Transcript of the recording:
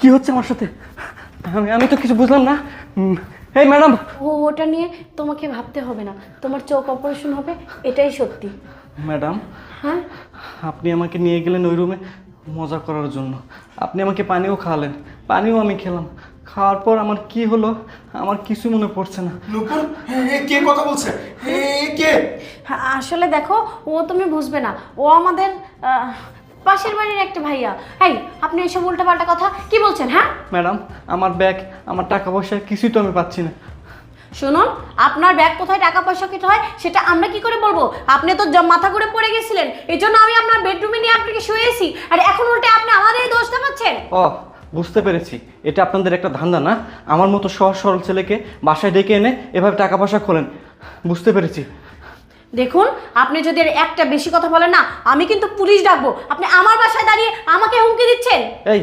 কি হচ্ছে আমার সাথে? আমি তো কিছু বুঝলাম না। এই ম্যাডাম, ওটা নিয়ে তোমাকে ভাবতে হবে না, তোমার চোখ অপারেশন হবে, এটাই সত্যি। ম্যাডাম, হ্যাঁ, আপনি আমাকে নিয়ে গেলেন ওই রুমে মজা করার জন্য। আপনি আমাকে পানিও খাওয়ালেন, পানিও আমি খেলাম। খাওয়ার পর আমার কি হলো আমার কিছু মনে পড়ছে না। নূপুর, কে কথা বলছে? কে? হ্যাঁ, আসলে দেখো, ও তুমি বুঝবে না, ও আমাদের পাশের বাড়ির একটা ভাইয়া। এই, আপনি এসব উল্টাপাল্টা কথা কি বলছেন? হ্যাঁ, ম্যাডাম, আমার ব্যাগ, আমার টাকা পয়সা কিছুই তো আমি পাচ্ছি না। শুনুন, আপনার ব্যাগ কোথায়, টাকা পয়সা কোথায় হয় সেটা আমরা কি করে বলবো? আপনি তো মাথা ঘুরে পড়ে গেছিলেন, এই জন্য আমি আপনার বেডরুমে নিয়ে আপনাকে শুয়েছি, আর এখন উল্টে আপনি আমাদেরই দোষ দেখাচ্ছেন। ও, বুঝতে পেরেছি, এটা আপনাদের একটা ধান্দা না? আমার মতো সহজ সরল ছেলেকে বাসায় ডেকে এনে এভাবে টাকা পয়সা খোলেন। বুঝতে পেরেছি। দেখুন, আপনি যদি আর একটা বেশি কথা বলেন না, আমি কিন্তু পুলিশ ডাকবো। আপনি আমার বাসায় দাঁড়িয়ে আমাকে হুমকি দিচ্ছেন। এই